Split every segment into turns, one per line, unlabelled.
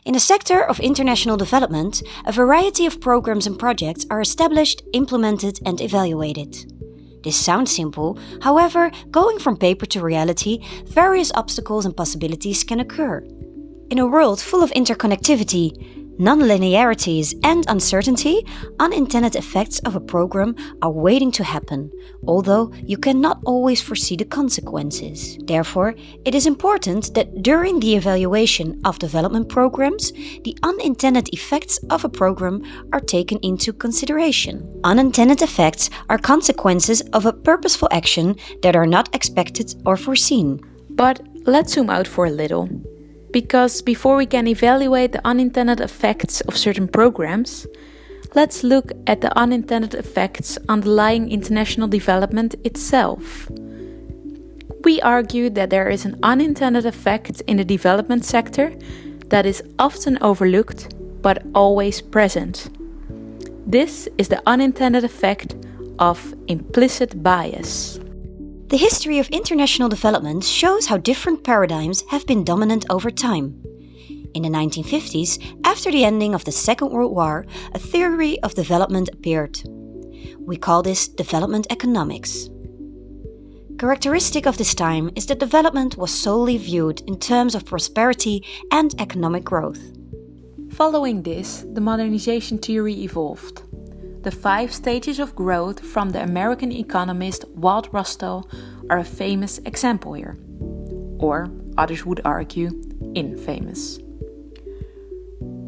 In the sector of international development, a variety of programs and projects are established, implemented and evaluated. This sounds simple, however, going from paper to reality, various obstacles and possibilities can occur. In a world full of interconnectivity, non-linearities and uncertainty, unintended effects of a program are waiting to happen, although you cannot always foresee the consequences. Therefore, it is important that during the evaluation of development programs, the unintended effects of a program are taken into consideration. Unintended effects are consequences of a purposeful action that are not expected or foreseen.
But let's zoom out for a little. Because before we can evaluate the unintended effects of certain programs, let's look at the unintended effects underlying international development itself. We argue that there is an unintended effect in the development sector that is often overlooked but always present. This is the unintended effect of implicit bias.
The history of international development shows how different paradigms have been dominant over time. In the 1950s, after the ending of the Second World War, a theory of development appeared. We call this development economics. Characteristic of this time is that development was solely viewed in terms of prosperity and economic growth.
Following this, the modernization theory evolved. The 5 stages of growth from the American economist Walt Rostow are a famous example here. Or, others would argue, infamous.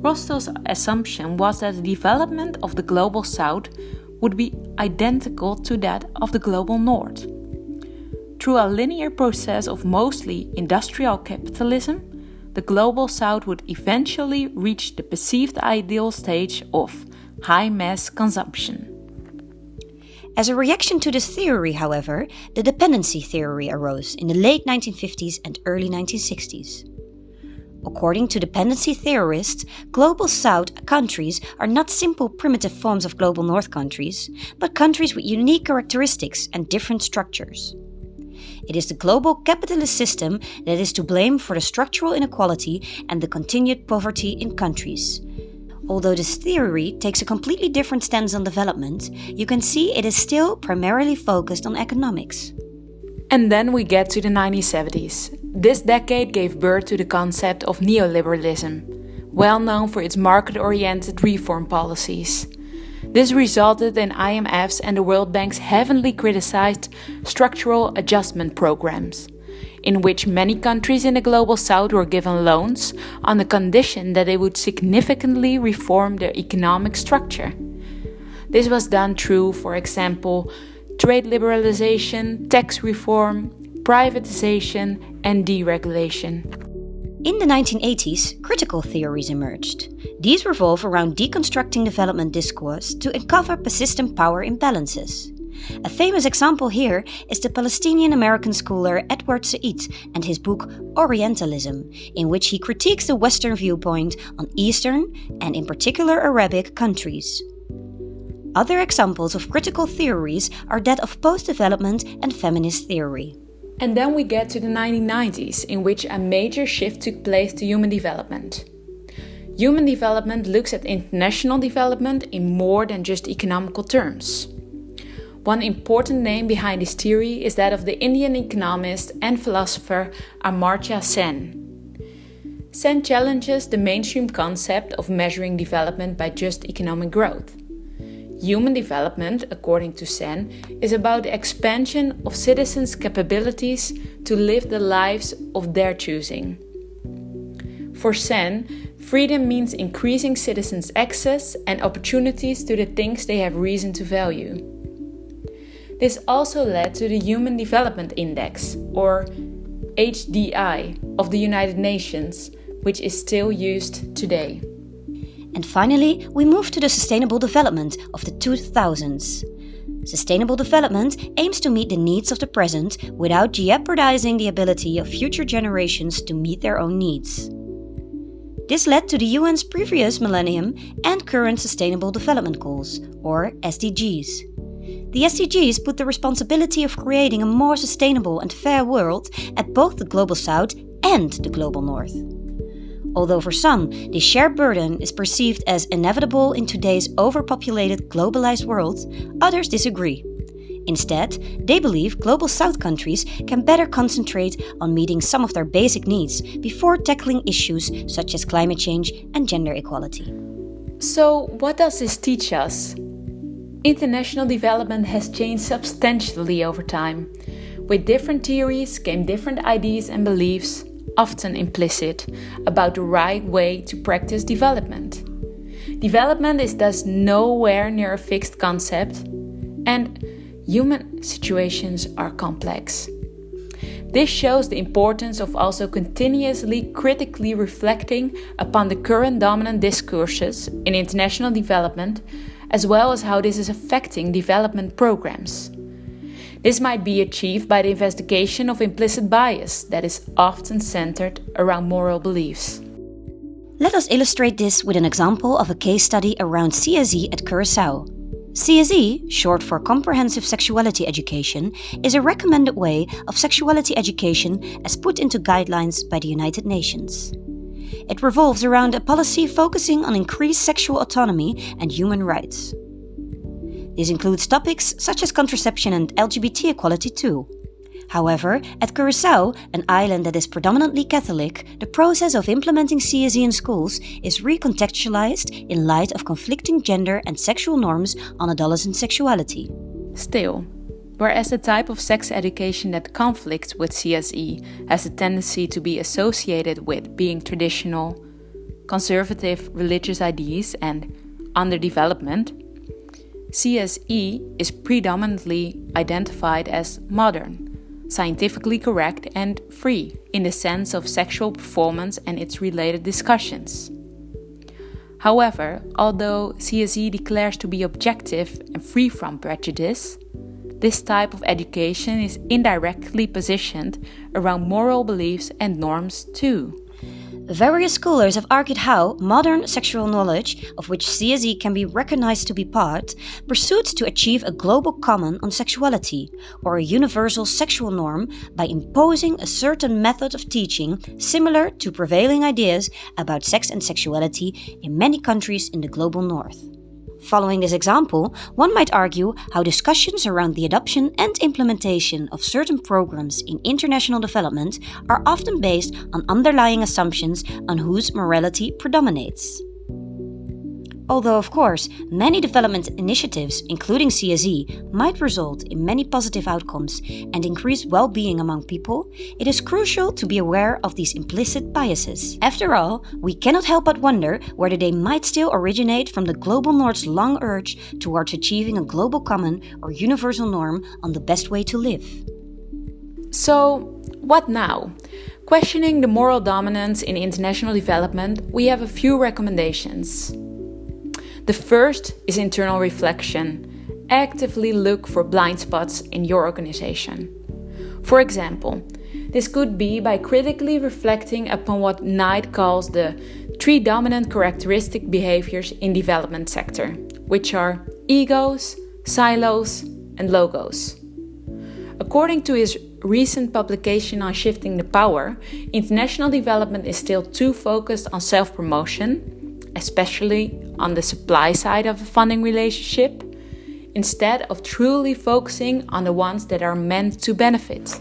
Rostow's assumption was that the development of the Global South would be identical to that of the Global North. Through a linear process of mostly industrial capitalism, the Global South would eventually reach the perceived ideal stage of high mass consumption.
As a reaction to this theory, however, the dependency theory arose in the late 1950s and early 1960s. According to dependency theorists, Global South countries are not simple primitive forms of Global North countries, but countries with unique characteristics and different structures. It is the global capitalist system that is to blame for the structural inequality and the continued poverty in countries. Although this theory takes a completely different stance on development, you can see it is still primarily focused on economics.
And then we get to the 1970s. This decade gave birth to the concept of neoliberalism, well known for its market-oriented reform policies. This resulted in IMF's and the World Bank's heavily criticized structural adjustment programs, in which many countries in the Global South were given loans on the condition that they would significantly reform their economic structure. This was done through, for example, trade liberalization, tax reform, privatization, and deregulation.
In the 1980s, critical theories emerged. These revolve around deconstructing development discourse to uncover persistent power imbalances. A famous example here is the Palestinian-American scholar Edward Said and his book Orientalism, in which he critiques the Western viewpoint on Eastern, and in particular Arabic, countries. Other examples of critical theories are that of post-development and feminist theory.
And then we get to the 1990s, in which a major shift took place to human development. Human development looks at international development in more than just economical terms. One important name behind this theory is that of the Indian economist and philosopher Amartya Sen. Sen challenges the mainstream concept of measuring development by just economic growth. Human development, according to Sen, is about the expansion of citizens' capabilities to live the lives of their choosing. For Sen, freedom means increasing citizens' access and opportunities to the things they have reason to value. This also led to the Human Development Index, or HDI, of the United Nations, which is still used today.
And finally, we move to the sustainable development of the 2000s. Sustainable development aims to meet the needs of the present without jeopardizing the ability of future generations to meet their own needs. This led to the UN's previous millennium and current Sustainable Development Goals, or SDGs. The SDGs put the responsibility of creating a more sustainable and fair world at both the Global South and the Global North. Although for some, this shared burden is perceived as inevitable in today's overpopulated, globalized world, others disagree. Instead, they believe Global South countries can better concentrate on meeting some of their basic needs before tackling issues such as climate change and gender equality.
So, what does this teach us? International development has changed substantially over time. With different theories came different ideas and beliefs, often implicit, about the right way to practice development. Development is thus nowhere near a fixed concept, and human situations are complex. This shows the importance of also continuously critically reflecting upon the current dominant discourses in international development, as well as how this is affecting development programs. This might be achieved by the investigation of implicit bias that is often centered around moral beliefs.
Let us illustrate this with an example of a case study around CSE at Curaçao. CSE, short for Comprehensive Sexuality Education, is a recommended way of sexuality education as put into guidelines by the United Nations. It revolves around a policy focusing on increased sexual autonomy and human rights. This includes topics such as contraception and LGBT equality too. However, at Curaçao, an island that is predominantly Catholic, the process of implementing CSE in schools is recontextualized in light of conflicting gender and sexual norms on adolescent sexuality.
Still, whereas the type of sex education that conflicts with CSE has a tendency to be associated with being traditional, conservative religious ideas and underdevelopment, CSE is predominantly identified as modern, scientifically correct and free in the sense of sexual performance and its related discussions. However, although CSE declares to be objective and free from prejudice, this type of education is indirectly positioned around moral beliefs and norms too.
Various scholars have argued how modern sexual knowledge, of which CSE can be recognized to be part, pursues to achieve a global common on sexuality, or a universal sexual norm, by imposing a certain method of teaching similar to prevailing ideas about sex and sexuality in many countries in the global north. Following this example, one might argue how discussions around the adoption and implementation of certain programs in international development are often based on underlying assumptions on whose morality predominates. Although, of course, many development initiatives, including CSE, might result in many positive outcomes and increase well-being among people, it is crucial to be aware of these implicit biases. After all, we cannot help but wonder whether they might still originate from the global north's long urge towards achieving a global common or universal norm on the best way to live.
So, what now? Questioning the moral dominance in international development, we have a few recommendations. The first is internal reflection. Actively look for blind spots in your organization. For example, this could be by critically reflecting upon what Knight calls the 3 dominant characteristic behaviors in development sector, which are egos, silos, and logos. According to his recent publication on shifting the power, international development is still too focused on self-promotion, especially on the supply side of a funding relationship, instead of truly focusing on the ones that are meant to benefit.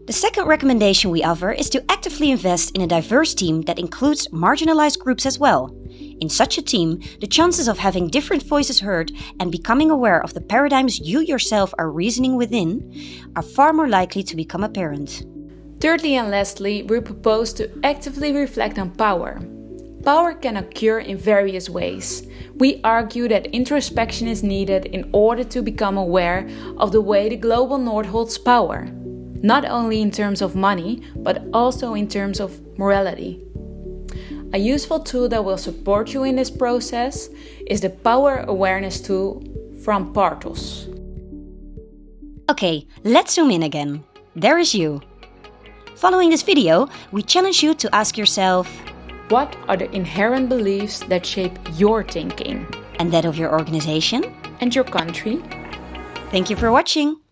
The second recommendation we offer is to actively invest in a diverse team that includes marginalized groups as well. In such a team, the chances of having different voices heard and becoming aware of the paradigms you yourself are reasoning within are far more likely to become apparent.
Thirdly and lastly, we propose to actively reflect on power. Power can occur in various ways. We argue that introspection is needed in order to become aware of the way the global north holds power, not only in terms of money, but also in terms of morality. A useful tool that will support you in this process is the Power Awareness tool from Partos.
Okay, let's zoom in again. There is you. Following this video, we challenge you to ask yourself,
what are the inherent beliefs that shape your thinking?
And that of your organization?
And your country?
Thank you for watching!